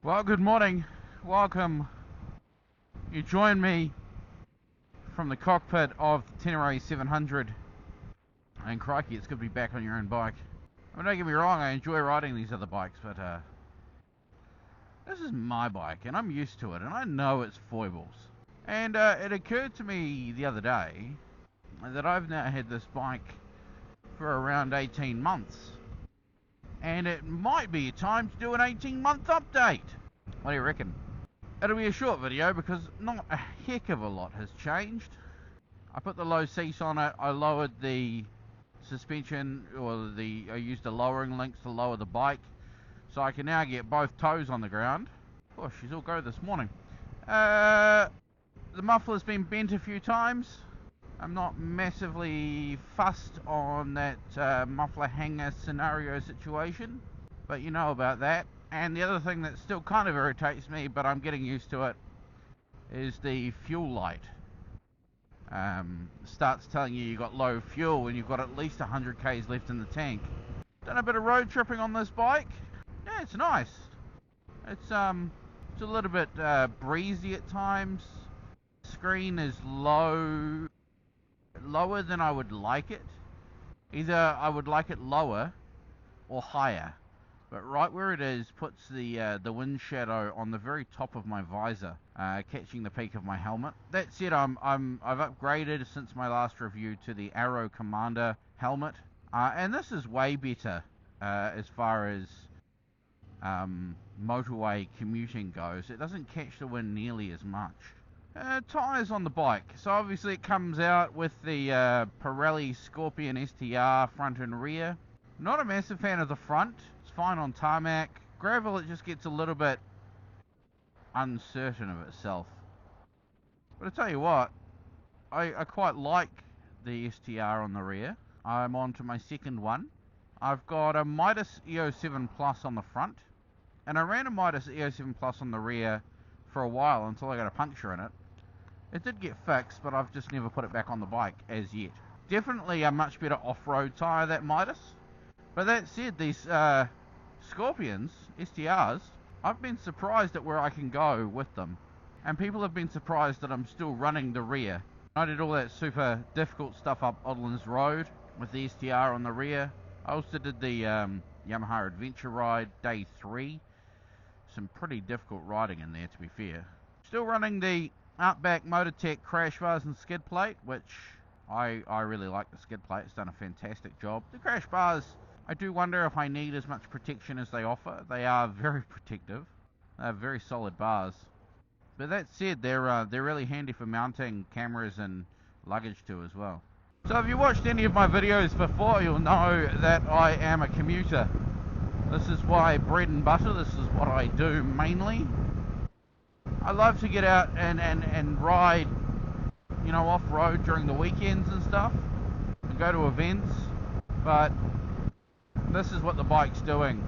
Well, good morning. Welcome. You join me from the cockpit of the Tenere 700. And crikey, it's good to be back on your own bike. I mean, don't get me wrong, I enjoy riding these other bikes, but this is my bike, and I'm used to it, and I know its foibles. And it occurred to me the other day that I've now had this bike for around 18 months. And it might be time to do an 18-month update. What do you reckon? It'll be a short video because not a heck of a lot has changed. I put the low seat on it, I lowered the suspension, or I used the lowering links to lower the bike, so I can now get both toes on the ground. Oh, she's all go this morning. The muffler's been bent a few times. I'm not massively fussed on that muffler hanger scenario situation, but you know about that. And the other thing that still kind of irritates me, but I'm getting used to it, is the fuel light. Starts telling you got low fuel and you've got at least 100 k's left in the tank. Done a bit of road tripping on this bike. Yeah, it's nice. It's a little bit breezy at times. Screen is lower than I would like it. Either I would like it lower or higher, but right where it is puts the wind shadow on the very top of my visor, catching the peak of my helmet. That said, I've upgraded since my last review to the Airoh Commander helmet, and this is way better as far as motorway commuting goes. It doesn't catch the wind nearly as much. Tyres on the bike. So obviously it comes out with the Pirelli Scorpion STR front and rear. Not a massive fan of the front. It's fine on tarmac. Gravel, it just gets a little bit uncertain of itself. But I tell you what, I quite like the STR on the rear. I'm on to my second one. I've got a Mitas E07 Plus on the front, and I ran a Mitas E07 Plus on the rear for a while until I got a puncture in it. It did get fixed, but I've just never put it back on the bike as yet. Definitely a much better off-road tyre, that Mitas. But that said, these Scorpions, STRs, I've been surprised at where I can go with them. And people have been surprised that I'm still running the rear. I did all that super difficult stuff up Odlands Road with the STR on the rear. I also did the Yamaha Adventure ride, day 3. Some pretty difficult riding in there, to be fair. Still running the Outback Motortek crash bars and skid plate, which I really like the skid plate. It's done a fantastic job. The crash bars, I do wonder if I need as much protection as they offer. They are very protective. They're very solid bars. But that said, they're really handy for mounting cameras and luggage too as well. So if you watched any of my videos before, you'll know that I am a commuter. This is my bread and butter. This is what I do mainly. I love to get out and ride, you know, off-road during the weekends and stuff, and go to events, but this is what the bike's doing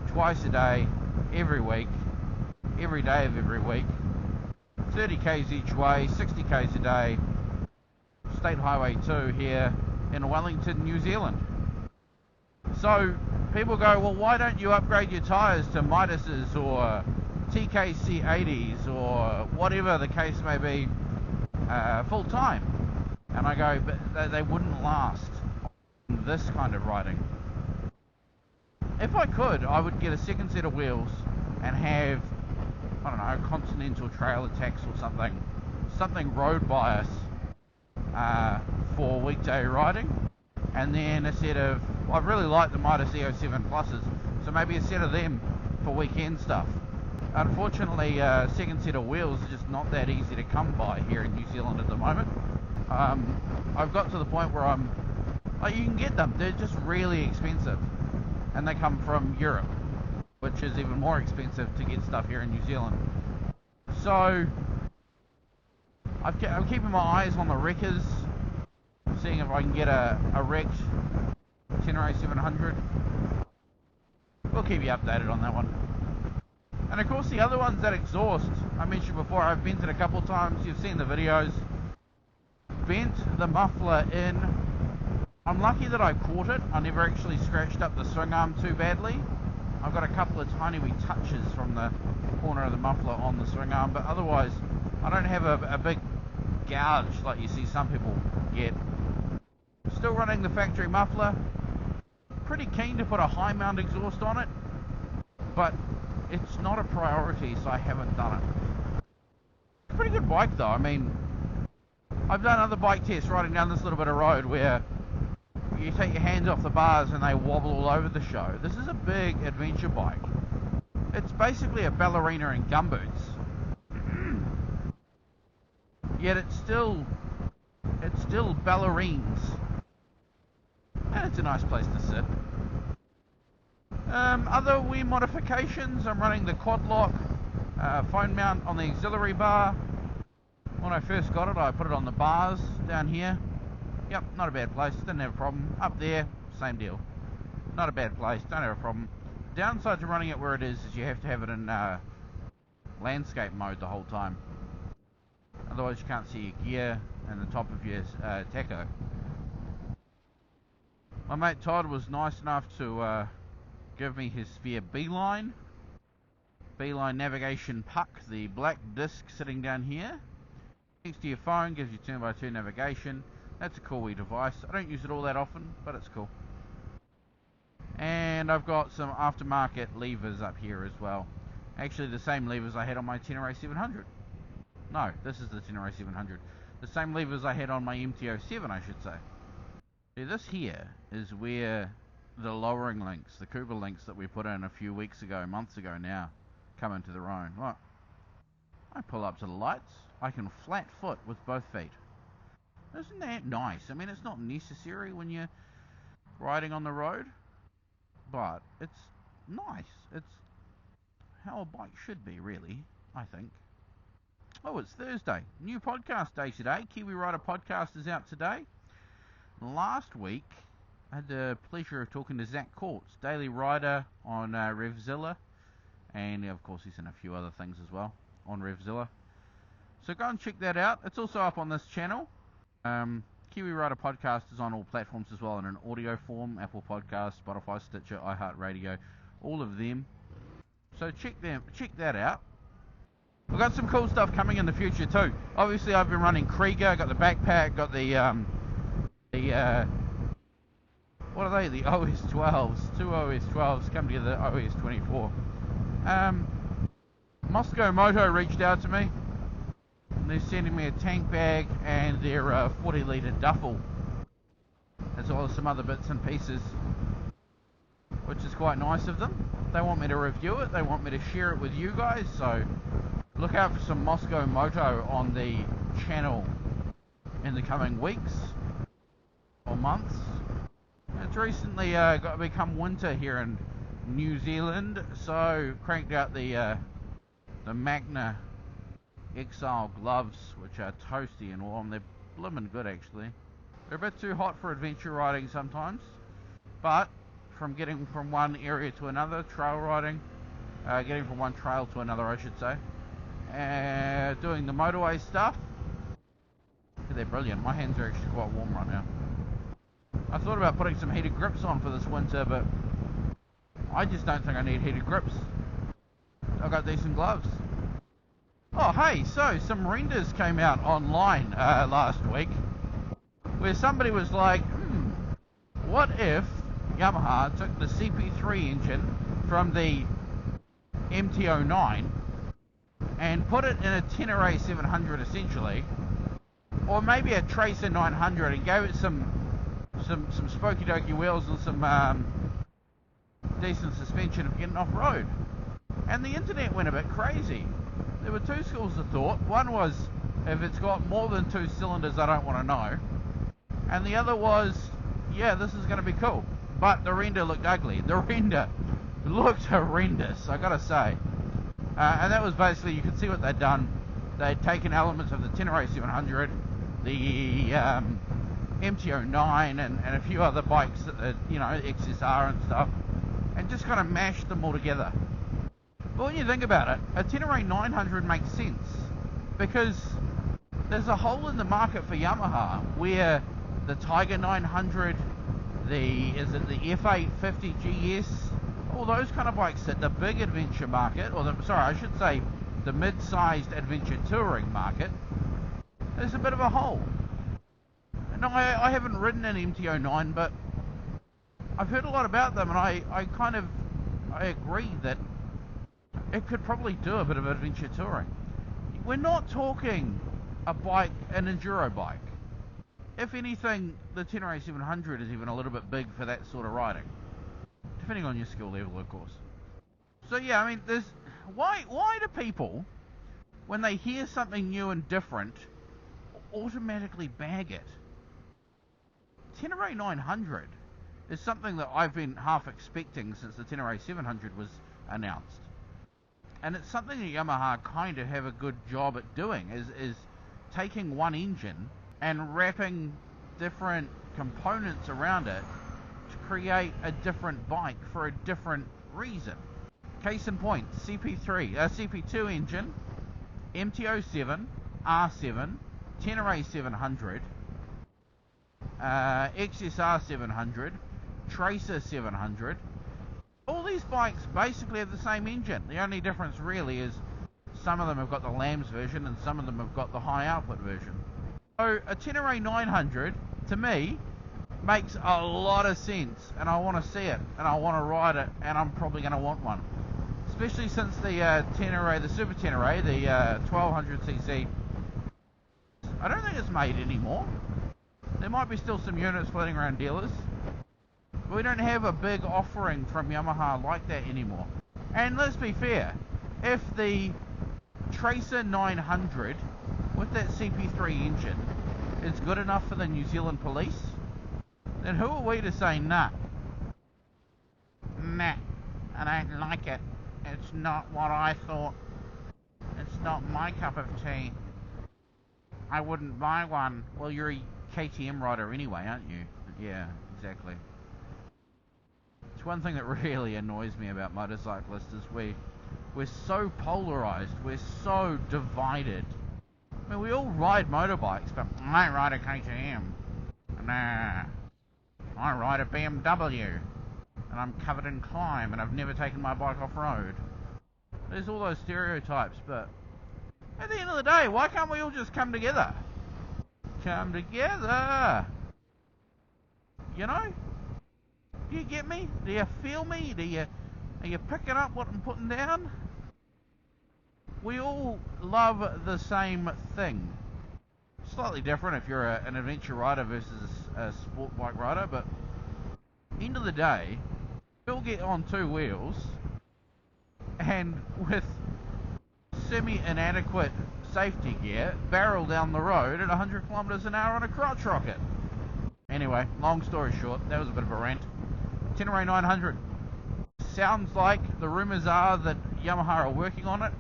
twice a day, every week, every day of every week, 30 k's each way, 60 k's a day, State Highway 2 here in Wellington, New Zealand. So people go, well, why don't you upgrade your tyres to Mitas's or TKC 80s or whatever the case may be full time? And I go, but they wouldn't last this kind of riding. If I could, I would get a second set of wheels and have, I don't know, Continental Trail Attacks or something road bias for weekday riding, and then a set of, well, I really like the Mitas E07 Pluses, so maybe a set of them for weekend stuff. Unfortunately, second set of wheels are just not that easy to come by here in New Zealand at the moment. I've got to the point where you can get them, they're just really expensive, and they come from Europe, which is even more expensive to get stuff here in New Zealand. So I'm keeping my eyes on the wreckers, seeing if I can get a wrecked Tenere 700. We'll keep you updated on that one. And of course the other one's that exhaust. I mentioned before, I've bent it a couple of times, you've seen the videos. Bent the muffler in. I'm lucky that I caught it. I never actually scratched up the swing arm too badly. I've got a couple of tiny wee touches from the corner of the muffler on the swing arm, but otherwise I don't have a big gouge like you see some people get. Still running the factory muffler. Pretty keen to put a high mount exhaust on it, but it's not a priority, so I haven't done it. It's a pretty good bike though. I mean, I've done other bike tests riding down this little bit of road where you take your hands off the bars and they wobble all over the show. This is a big adventure bike. It's basically a ballerina in gumboots. Yet it's still ballerines. And it's a nice place to sit. Other wee modifications, I'm running the Quadlock phone mount on the auxiliary bar. When I first got it, I put it on the bars down here. Yep, not a bad place, didn't have a problem. Up there, same deal. Not a bad place, don't have a problem. Downside to running it where it is you have to have it in landscape mode the whole time. Otherwise you can't see your gear and the top of your tacho. My mate Todd was nice enough to give me his spare Beeline navigation puck, the black disc sitting down here. Next to your phone, gives you 2x2 navigation. That's a cool wee device. I don't use it all that often, but it's cool. And I've got some aftermarket levers up here as well. Actually the same levers I had on my Tenere 700. No, this is the Tenere 700. The same levers I had on my MT07, I should say. See, this here is where the lowering links, the Kuba links that we put in a few weeks ago, months ago now, come into their own. Look, I pull up to the lights, I can flat foot with both feet. Isn't that nice? I mean, it's not necessary when you're riding on the road, but it's nice. It's how a bike should be, really, I think. Oh, it's Thursday. New podcast day today. Kiwi Rider podcast is out today. Last week, I had the pleasure of talking to Zach Courts, daily rider on RevZilla, and of course he's in a few other things as well on RevZilla. So go and check that out. It's also up on this channel. Kiwi Rider podcast is on all platforms as well in an audio form: Apple Podcasts, Spotify, Stitcher, iHeartRadio, all of them. So check that out. We've got some cool stuff coming in the future too. Obviously, I've been running Kriega, got the backpack, got the what are they? The OS12s. Two OS12s come together, OS24. Moscow Moto reached out to me. They're sending me a tank bag and their 40-litre duffel, as well as some other bits and pieces, which is quite nice of them. They want me to review it. They want me to share it with you guys. So look out for some Moscow Moto on the channel in the coming weeks or months. It's recently become winter here in New Zealand, so cranked out the Magna Exile gloves, which are toasty and warm. They're blimmin' good actually. They're a bit too hot for adventure riding sometimes, but from getting from one area to another, trail riding, getting from one trail to another I should say, doing the motorway stuff, they're brilliant. My hands are actually quite warm right now. I thought about putting some heated grips on for this winter, but I just don't think I need heated grips. I've got decent gloves. Oh hey, so some renders came out online last week where somebody was like, what if Yamaha took the CP3 engine from the MT09 and put it in a Tenere 700 essentially, or maybe a Tracer 900, and gave it some spokey dokey wheels and some decent suspension of getting off road. And the internet went a bit crazy. There were two schools of thought. One was, if it's got more than 2 cylinders, I don't want to know. And the other was, yeah, this is going to be cool. But the render looked ugly. The render looked horrendous, I gotta say. And that was basically, you could see what they'd done. They'd taken elements of the Tenere 700, the MT09, and a few other bikes, you know, XSR and stuff, and just kind of mashed them all together. But when you think about it, a Tenere 900 makes sense, because there's a hole in the market for Yamaha where the Tiger 900, the F850 GS all those kind of bikes hit the big adventure market, or I should say the mid-sized adventure touring market, there's a bit of a hole. And I haven't ridden an MT09, but I've heard a lot about them, and I agree that it could probably do a bit of adventure touring. We're not talking a bike, an enduro bike. If anything, the Tenere 700 is even a little bit big for that sort of riding, depending on your skill level, of course. So yeah, I mean, why do people, when they hear something new and different, automatically bag it? Tenere 900 is something that I've been half expecting since the Tenere 700 was announced, and it's something that Yamaha kind of have a good job at doing, is taking one engine and wrapping different components around it to create a different bike for a different reason. Case in point, CP2 engine, MT07, R7, Tenere 700, XSR 700, Tracer 700. All these bikes basically have the same engine. The only difference really is some of them have got the Lambs version and some of them have got the high output version. So a Tenere 900, to me, makes a lot of sense, and I want to see it, and I want to ride it, and I'm probably going to want one. Especially since the Tenere, the Super Tenere, the 1200cc, I don't think it's made anymore. There might be still some units floating around dealers, but we don't have a big offering from Yamaha like that anymore. And let's be fair, if the Tracer 900 with that CP3 engine is good enough for the New Zealand police, then who are we to say nah, I don't like it, it's not what I thought, it's not my cup of tea, I wouldn't buy one. Well, you're a KTM rider anyway, aren't you? Yeah, exactly. It's one thing that really annoys me about motorcyclists is we're so polarized, we're so divided. I mean, we all ride motorbikes, but I ride a KTM. Nah, I ride a BMW, and I'm covered in climb, and I've never taken my bike off-road. There's all those stereotypes, but at the end of the day, why can't we all just come together? Come together! You know? Do you get me? Do you feel me? Are you picking up what I'm putting down? We all love the same thing. Slightly different if you're an adventure rider versus a sport bike rider, but end of the day, we all get on two wheels and with semi-inadequate safety gear barrel down the road at 100 kilometers an hour on a crotch rocket. Anyway, long story short, that was a bit of a rant. Tenere 900. Sounds like the rumours are that Yamaha are working on it,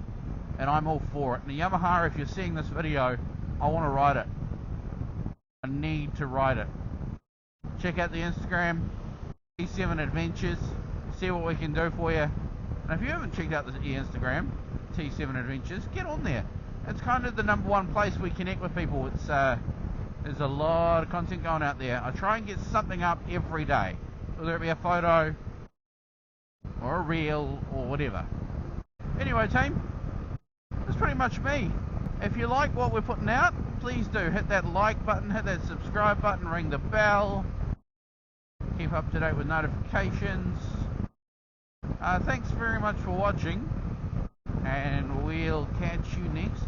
and I'm all for it. And Yamaha, if you're seeing this video, I want to ride it. I need to ride it. Check out the Instagram, T7Adventures, see what we can do for you. And if you haven't checked out the Instagram, T7Adventures, get on there. It's kind of the #1 place we connect with people. It's there's a lot of content going out there. I try and get something up every day, whether it be a photo or a reel or whatever. Anyway, team, that's pretty much me. If you like what we're putting out, please do hit that like button, hit that subscribe button, ring the bell, keep up to date with notifications. Thanks very much for watching, and we'll catch you next